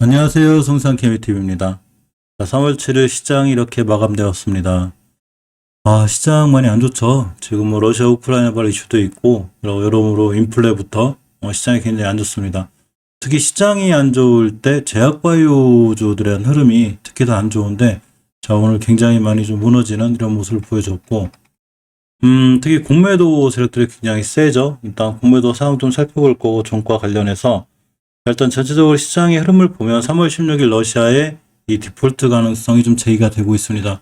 안녕하세요. 성산케미TV입니다. 3월 7일 시장이 이렇게 마감되었습니다. 시장 많이 안 좋죠. 지금 뭐 러시아 우크라이나 발 이슈도 있고 여러모로 인플레부터 시장이 굉장히 안 좋습니다. 특히 시장이 안 좋을 때 제약바이오주들에 대한 흐름이 특히 더 안 좋은데 오늘 굉장히 많이 좀 무너지는 이런 모습을 보여줬고 특히 공매도 세력들이 굉장히 세죠. 일단 공매도 상황 좀 살펴볼 거고 종가 관련해서 일단 전체적으로 시장의 흐름을 보면 3월 16일 러시아의 이 디폴트 가능성이 좀 제기가 되고 있습니다.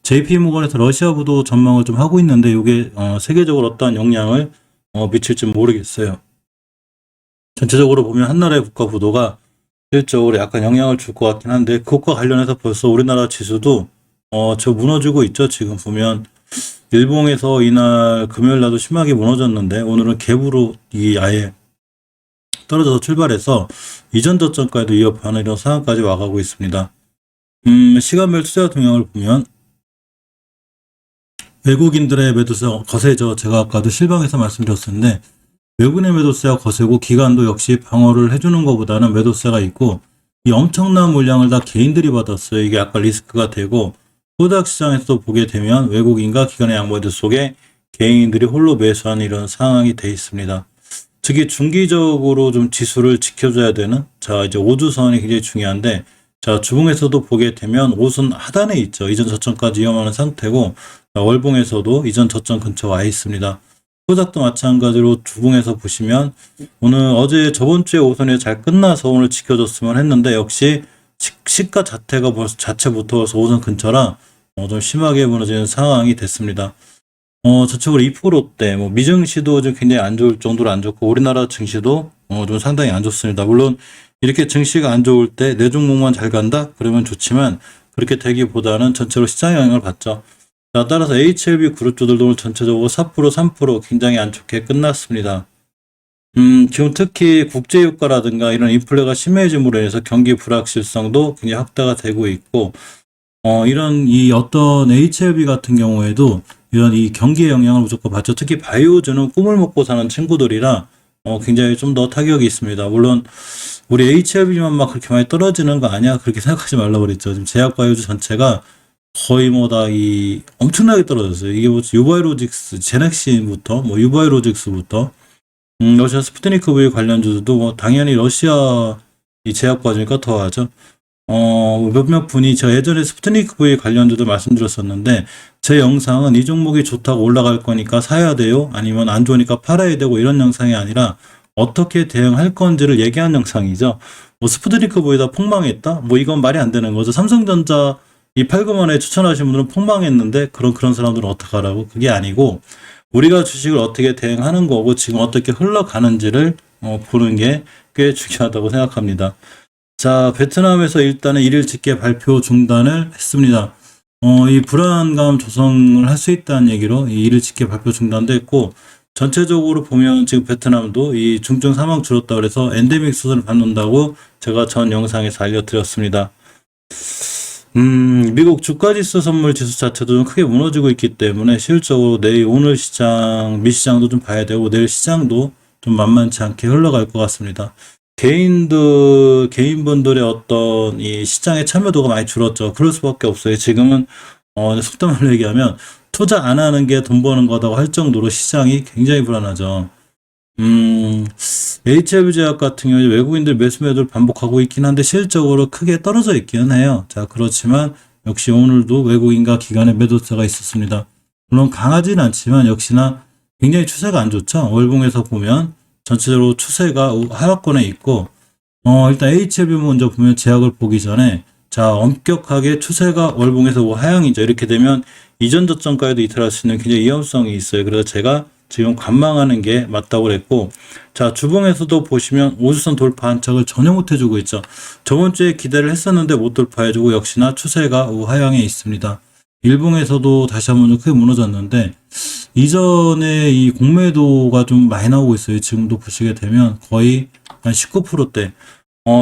JP모건에서 러시아 부도 전망을 좀 하고 있는데 이게 세계적으로 어떠한 영향을 미칠지 모르겠어요. 전체적으로 보면 한 나라의 국가 부도가 실질적으로 약간 영향을 줄 것 같긴 한데 그것과 관련해서 벌써 우리나라 지수도 저 무너지고 있죠. 지금 보면 일봉에서 이날 금요일 날도 심하게 무너졌는데 오늘은 갭으로 아예 떨어져서 출발해서 이전 저점까지도 이어가는 이런 상황까지 와가고 있습니다. 시간별 투자 동향을 보면 외국인들의 매도세가 거세죠. 제가 아까도 실방에서 말씀드렸었는데 외국인의 매도세가 거세고 기관도 역시 방어를 해주는 것보다는 매도세가 있고 이 엄청난 물량을 다 개인들이 받았어요. 이게 약간 리스크가 되고 코닥 시장에서도 보게 되면 외국인과 기관의 양모들 속에 개인들이 홀로 매수하는 이런 상황이 돼 있습니다. 특히 중기적으로 좀 지수를 지켜줘야 되는 이제 5주선이 굉장히 중요한데 주봉에서도 보게 되면 5선 하단에 있죠. 이전 저점까지 이어가는 상태고 월봉에서도 이전 저점 근처 와 있습니다. 코닥도 마찬가지로 주봉에서 보시면 어제 저번 주에 5선이 잘 끝나서 오늘 지켜줬으면 했는데 역시 시가 자체부터 5선 근처라 좀 심하게 무너지는 상황이 됐습니다. 전체적으로 2%대, 미증시도 좀 굉장히 안 좋을 정도로 안 좋고, 우리나라 증시도, 좀 상당히 안 좋습니다. 물론, 이렇게 증시가 안 좋을 때 내 종목만 잘 간다? 그러면 좋지만, 그렇게 되기보다는 전체로 시장 영향을 받죠. 따라서 HLB 그룹주들도 오늘 전체적으로 4%, 3% 굉장히 안 좋게 끝났습니다. 지금 특히 국제유가라든가 이런 인플레가 심해짐으로 인해서 경기 불확실성도 굉장히 확대가 되고 있고, 이런 어떤 HLB 같은 경우에도 이런 이 경기의 영향을 무조건 받죠. 특히 바이오주는 꿈을 먹고 사는 친구들이라 굉장히 좀 더 타격이 있습니다. 물론 우리 HLB만 막 그렇게 많이 떨어지는 거 아니야? 그렇게 생각하지 말라 그랬죠. 지금 제약바이오주 전체가 거의 다 엄청나게 떨어졌어요. 이게 유바이로직스, 제넥신부터 유바이로직스부터 러시아 스푸트니크 V 관련주도 당연히 러시아 이 제약바이오니까 더하죠. 몇몇 분이 저 예전에 스푸트니크 V 관련주도 말씀드렸었는데 제 영상은 이 종목이 좋다고 올라갈 거니까 사야 돼요? 아니면 안 좋으니까 팔아야 되고 이런 영상이 아니라 어떻게 대응할 건지를 얘기한 영상이죠. 스푸트니크 V다 폭망했다? 이건 말이 안 되는 거죠. 삼성전자 이 8금원에 추천하신 분들은 폭망했는데 그런 사람들은 어떡하라고? 그게 아니고 우리가 주식을 어떻게 대응하는 거고 지금 어떻게 흘러가는지를 보는 게 꽤 중요하다고 생각합니다. 베트남에서 일단은 1일 직계 발표 중단을 했습니다. 이 불안감 조성을 할 수 있다는 얘기로 이 1일 직계 발표 중단도 했고, 전체적으로 보면 지금 베트남도 이 중증 사망 줄었다 그래서 엔데믹 수준을 받는다고 제가 전 영상에서 알려드렸습니다. 미국 주가지수 선물 지수 자체도 좀 크게 무너지고 있기 때문에 실질적으로 오늘 시장, 미시장도 좀 봐야 되고 내일 시장도 좀 만만치 않게 흘러갈 것 같습니다. 개인분들의 어떤 이 시장의 참여도가 많이 줄었죠. 그럴 수밖에 없어요. 지금은, 속된 말로 얘기하면 투자 안 하는 게 돈 버는 거다고 할 정도로 시장이 굉장히 불안하죠. HLB제약 같은 경우에 외국인들 매수매도를 반복하고 있긴 한데 실질적으로 크게 떨어져 있기는 해요. 그렇지만 역시 오늘도 외국인과 기관의 매도세가 있었습니다. 물론 강하진 않지만 역시나 굉장히 추세가 안 좋죠. 월봉에서 보면 전체적으로 추세가 하락권에 있고, 일단 HLB 먼저 보면 제약을 보기 전에, 엄격하게 추세가 월봉에서 하향이죠. 이렇게 되면 이전 저점까지도 이탈할 수 있는 굉장히 위험성이 있어요. 그래서 제가 지금 관망하는 게 맞다고 그랬고, 주봉에서도 보시면 5주선 돌파 한착을 전혀 못 해주고 있죠. 저번 주에 기대를 했었는데 못 돌파해주고 역시나 추세가 하향에 있습니다. 일봉에서도 다시 한번 좀 크게 무너졌는데, 이전에 이 공매도가 좀 많이 나오고 있어요. 지금도 보시게 되면 거의 한 19%대.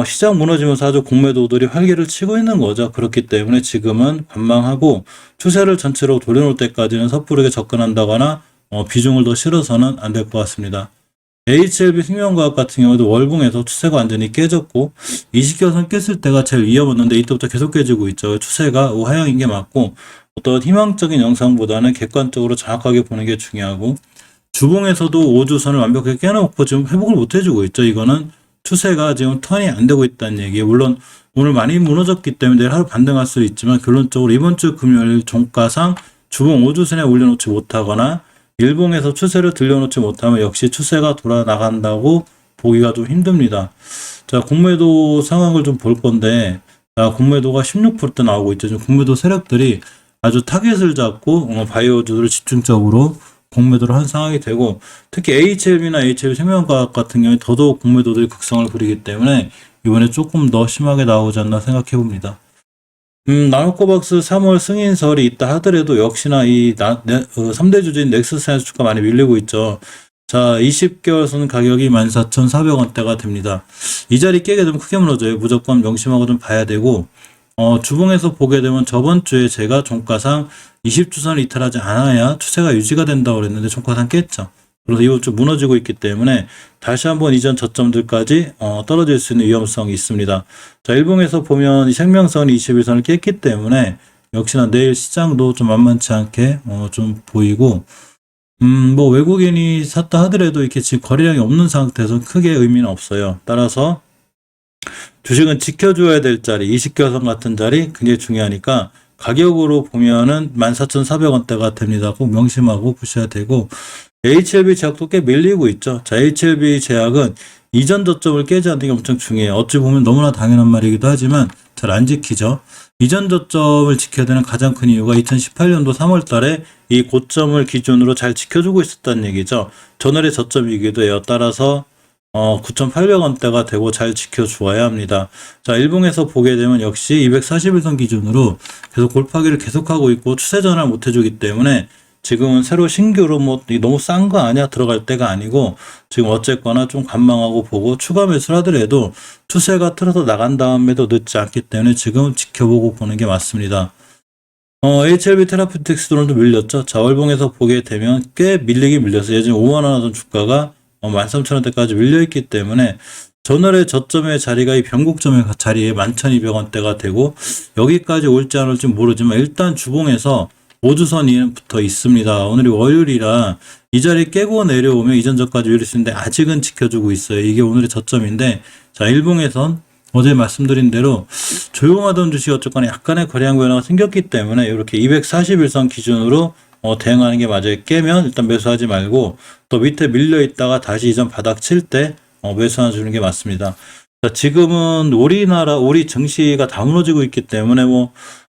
시장 무너지면서 아주 공매도들이 활개를 치고 있는 거죠. 그렇기 때문에 지금은 관망하고 추세를 전체로 돌려놓을 때까지는 섣부르게 접근한다거나 비중을 더 실어서는 안 될 것 같습니다. HLB 생명과학 같은 경우도 월봉에서 추세가 완전히 깨졌고 20개선 깼을 때가 제일 위험했는데 이때부터 계속 깨지고 있죠. 추세가 우하향인 게 맞고 어떤 희망적인 영상보다는 객관적으로 정확하게 보는 게 중요하고 주봉에서도 5주선을 완벽하게 깨놓고 지금 회복을 못 해주고 있죠. 이거는 추세가 지금 턴이 안 되고 있다는 얘기예요. 물론 오늘 많이 무너졌기 때문에 내일 하루 반등할 수 있지만 결론적으로 이번 주 금요일 종가상 주봉 5주선에 올려놓지 못하거나 일봉에서 추세를 들려놓지 못하면 역시 추세가 돌아 나간다고 보기가 좀 힘듭니다. 자, 공매도 상황을 좀 볼 건데, 자, 공매도가 16%대 나오고 있죠. 지금 공매도 세력들이 아주 타겟을 잡고 바이오주를 집중적으로 공매도를 한 상황이 되고, 특히 HLB나 HLB 생명과학 같은 경우에 더더욱 공매도들이 극성을 부리기 때문에 이번에 조금 더 심하게 나오지 않나 생각해 봅니다. 나노코박스 3월 승인설이 있다 하더라도 역시나 이 3대 주주인 넥스사이언스 주가 많이 밀리고 있죠. 자, 20개월선 가격이 14,400원대가 됩니다. 이 자리 깨게 되면 크게 무너져요. 무조건 명심하고 좀 봐야 되고, 주봉에서 보게 되면 저번 주에 제가 종가상 20주선을 이탈하지 않아야 추세가 유지가 된다고 그랬는데 종가상 깼죠. 그래서 이번 주 무너지고 있기 때문에 다시 한번 이전 저점들까지 떨어질 수 있는 위험성이 있습니다. 자, 일봉에서 보면 이 생명선이 21선을 깼기 때문에 역시나 내일 시장도 좀 만만치 않게 좀 보이고 뭐 외국인이 샀다 하더라도 이렇게 지금 거래량이 없는 상태에서 크게 의미는 없어요. 따라서 주식은 지켜줘야 될 자리, 20개선 같은 자리 굉장히 중요하니까 가격으로 보면은 14,400원대가 됩니다. 꼭 명심하고 보셔야 되고 HLB 제약도 꽤 밀리고 있죠. 자, HLB 제약은 이전 저점을 깨지 않는 게 엄청 중요해요. 어찌 보면 너무나 당연한 말이기도 하지만 잘 안 지키죠. 이전 저점을 지켜야 되는 가장 큰 이유가 2018년도 3월 달에 이 고점을 기준으로 잘 지켜주고 있었다는 얘기죠. 전월의 저점이기도 해요. 따라서 9,800원대가 되고 잘 지켜주어야 합니다. 자, 일봉에서 보게 되면 역시 241선 기준으로 계속 골파기를 계속하고 있고 추세 전환을 못 해주기 때문에 지금은 새로 신규로 뭐 너무 싼 거 아니야 들어갈 때가 아니고 지금 어쨌거나 좀 관망하고 보고 추가 매수를 하더라도 추세가 틀어서 나간 다음에도 늦지 않기 때문에 지금 지켜보고 보는 게 맞습니다. HLB 테라피틱스도 오늘도 밀렸죠. 자, 월봉에서 보게 되면 꽤 밀리긴 밀렸어요. 예전에 5만원 하던 주가가 13,000원대까지 밀려있기 때문에 전월의 저점의 자리가 이 변곡점의 자리에 11,200원대가 되고 여기까지 올지 안 올지 모르지만 일단 주봉에서 5주선이 붙어 있습니다. 오늘이 월요일이라 이 자리 깨고 내려오면 이전 저까지 밀릴 수 있는데 아직은 지켜주고 있어요. 이게 오늘의 저점인데 자, 일봉에선 어제 말씀드린 대로 조용하던 주식이 어쨌거나 약간의 거래량 변화가 생겼기 때문에 이렇게 241선 기준으로 대응하는 게 맞아요. 깨면 일단 매수하지 말고 또 밑에 밀려 있다가 다시 이전 바닥 칠 때 매수하는 주는 게 맞습니다. 자, 지금은 우리 증시가 다 무너지고 있기 때문에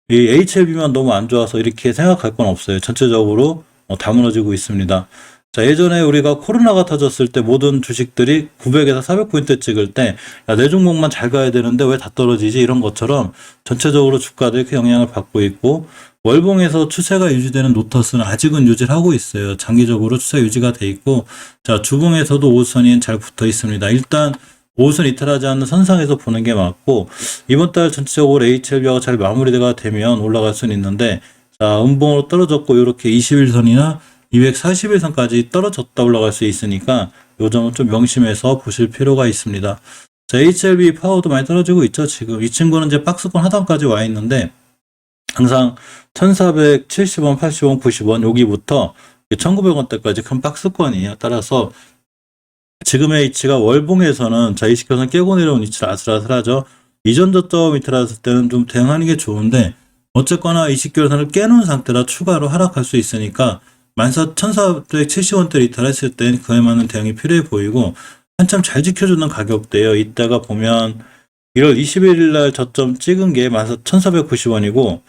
이 HLB만 너무 안 좋아서 이렇게 생각할 건 없어요. 전체적으로 다 무너지고 있습니다. 자, 예전에 우리가 코로나가 터졌을 때 모든 주식들이 900에서 400포인트 찍을 때, 야, 내 종목만 잘 가야 되는데 왜 다 떨어지지? 이런 것처럼 전체적으로 주가들이 그 영향을 받고 있고, 월봉에서 추세가 유지되는 노터스는 아직은 유지를 하고 있어요. 장기적으로 추세 유지가 돼 있고, 자, 주봉에서도 5선이 잘 붙어 있습니다. 일단, 5선 이탈하지 않는 선상에서 보는 게 맞고 이번 달 전체적으로 HLB가 잘 마무리가 되면 올라갈 수는 있는데 자, 음봉으로 떨어졌고 이렇게 21선이나 241선까지 떨어졌다 올라갈 수 있으니까 요 점은 좀 명심해서 보실 필요가 있습니다. 자, HLB 파워도 많이 떨어지고 있죠. 지금 이 친구는 이제 박스권 하단까지 와 있는데 항상 1470원, 80원, 90원 여기부터 1900원대까지 큰 박스권이에요. 따라서 지금의 위치가 월봉에서는 자, 20개선 깨고 내려온 위치를 아슬아슬하죠. 이전 저점 이탈했을 때는 좀 대응하는 게 좋은데 어쨌거나 20개선을 깨놓은 상태라 추가로 하락할 수 있으니까 14,470원대를 이탈했을 땐 그에 맞는 대응이 필요해 보이고 한참 잘 지켜주는 가격대예요. 이따가 보면 1월 21일 날 저점 찍은 게 14,490원이고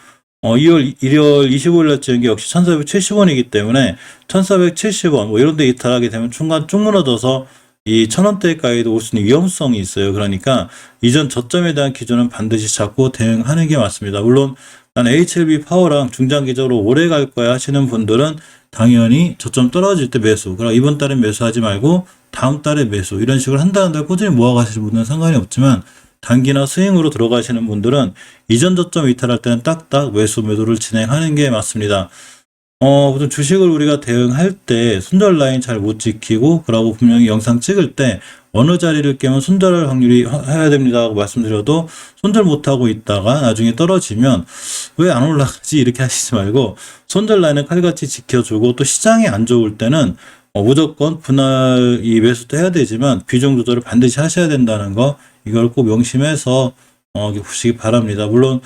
1월 25일 날 찍은 게 역시 1,470원이기 때문에 1,470원 이런 데 이탈하게 되면 중간 쭉 무너져서 이 1,000원대까지도 올 수 있는 위험성이 있어요. 그러니까 이전 저점에 대한 기준은 반드시 잡고 대응하는 게 맞습니다. 물론 난 HLB 파워랑 중장기적으로 오래 갈 거야 하시는 분들은 당연히 저점 떨어질 때 매수, 그럼 이번 달에 매수하지 말고 다음 달에 매수 이런 식으로 한 달 한 달 꾸준히 모아가시는 분들은 상관이 없지만 단기나 스윙으로 들어가시는 분들은 이전 저점 이탈할 때는 딱딱 매수 매도를 진행하는 게 맞습니다. 보통 주식을 우리가 대응할 때 손절 라인 잘 못 지키고, 그러고 분명히 영상 찍을 때 어느 자리를 깨면 손절할 확률이 해야 됩니다 하고 말씀드려도 손절 못하고 있다가 나중에 떨어지면 왜 안 올라가지 이렇게 하시지 말고, 손절 라인을 칼같이 지켜주고, 또 시장이 안 좋을 때는 무조건 분할 이 매수도 해야 되지만 비중 조절을 반드시 하셔야 된다는 거, 이걸 꼭 명심해서 보시기 바랍니다. 물론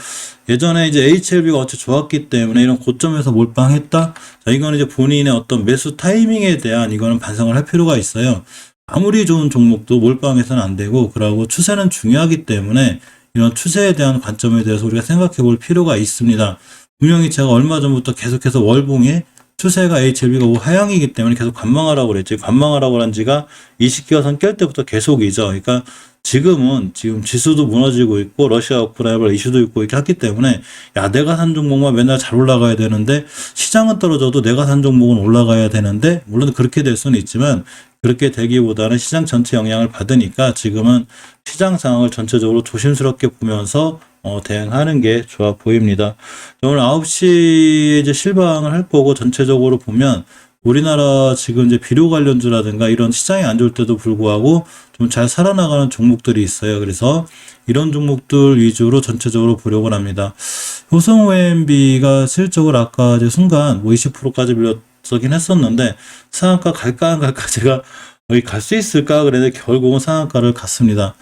예전에 이제 HLB가 어째 좋았기 때문에 이런 고점에서 몰빵했다. 자, 이거는 이제 본인의 어떤 매수 타이밍에 대한 이거는 반성을 할 필요가 있어요. 아무리 좋은 종목도 몰빵해서는 안 되고, 그러고 추세는 중요하기 때문에 이런 추세에 대한 관점에 대해서 우리가 생각해 볼 필요가 있습니다. 분명히 제가 얼마 전부터 계속해서 월봉에 추세가 HLB가 하향이기 때문에 계속 관망하라고 그랬지. 관망하라고 한 지가 20기가선 깰 때부터 계속이죠. 그러니까 지금 지수도 무너지고 있고 러시아 우크라이나 이슈도 있고 이렇게 했기 때문에, 야, 내가 산 종목만 맨날 잘 올라가야 되는데, 시장은 떨어져도 내가 산 종목은 올라가야 되는데, 물론 그렇게 될 수는 있지만 그렇게 되기보다는 시장 전체 영향을 받으니까 지금은 시장 상황을 전체적으로 조심스럽게 보면서 대응하는 게 좋아 보입니다. 오늘 9시에 이제 실방을 할 거고, 전체적으로 보면 우리나라 지금 이제 비료 관련주라든가 이런 시장이 안 좋을 때도 불구하고 좀 잘 살아나가는 종목들이 있어요. 그래서 이런 종목들 위주로 전체적으로 보려고 합니다. 효성 OMB가 실적을 아까 이제 순간 20%까지 밀렸긴 했었는데, 상한가 갈까 안 갈까 제가 여기 갈 수 있을까 그랬는데 결국은 상한가를 갔습니다.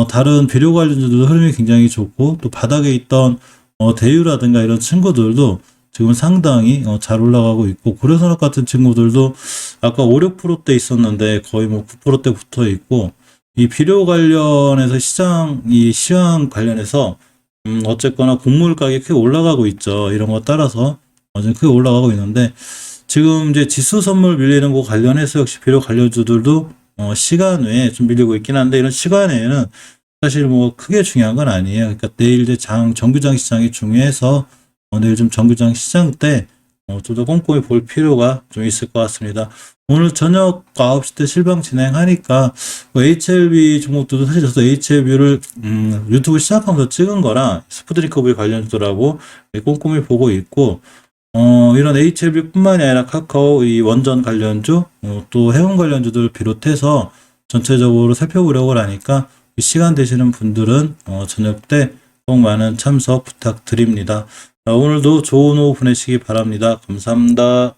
다른 비료 관련주들도 흐름이 굉장히 좋고, 또 바닥에 있던 대유라든가 이런 친구들도 지금 상당히 잘 올라가고 있고, 고려산업 같은 친구들도 아까 5, 6%대 있었는데 거의 뭐 9%대 붙어 있고, 이 비료 관련해서 이 시황 관련해서 어쨌거나 곡물 가격이 크게 올라가고 있죠. 이런 거 따라서 좀 크게 올라가고 있는데, 지금 이제 지수 선물 밀리는 거 관련해서 역시 비료 관련주들도 시간 외에 좀 밀리고 있긴 한데, 이런 시간 외에는 사실 뭐 크게 중요한 건 아니에요. 그러니까 내일 이제 정규장 시장이 중요해서 내일 좀 정규장 시장 때 좀 더 꼼꼼히 볼 필요가 좀 있을 것 같습니다. 오늘 저녁 9시 때 실방 진행하니까 HLB 종목들도, 사실 저도 HLB를 유튜브 시작하면서 찍은 거라 스푸드링크 V 관련주더라고 꼼꼼히 보고 있고, 이런 HLB뿐만이 아니라 카카오 이 원전 관련주, 또 해운 관련주들 비롯해서 전체적으로 살펴보려고 하니까 시간 되시는 분들은 저녁 때 꼭 많은 참석 부탁드립니다. 오늘도 좋은 오후 보내시기 바랍니다. 감사합니다.